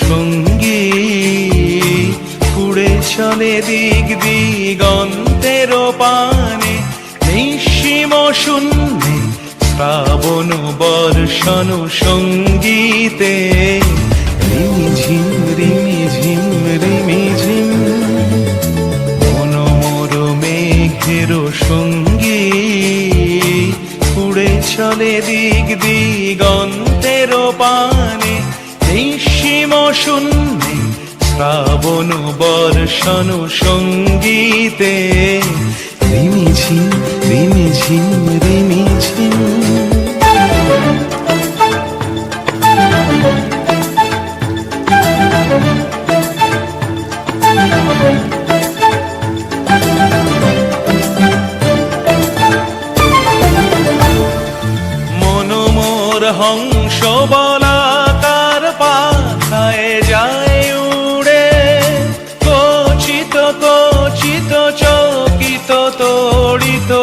সঙ্গী উড়ে চলে দিক দিগন্তের পানে নিঃসীম শূন্যে শ্রাবণ বর্ষণ সঙ্গীতে রিমিঝিম রিমিঝিম রিমিঝিম মনোমর মেঘের সঙ্গী উড়ে চলে দিক দিগন্তের পানে নিঃসীম শূন্যে শ্রাবণ বর্ষণ সঙ্গীতে রিমিঝিম রিমিঝিম রিমিঝিম। মনোমোর হংস বলা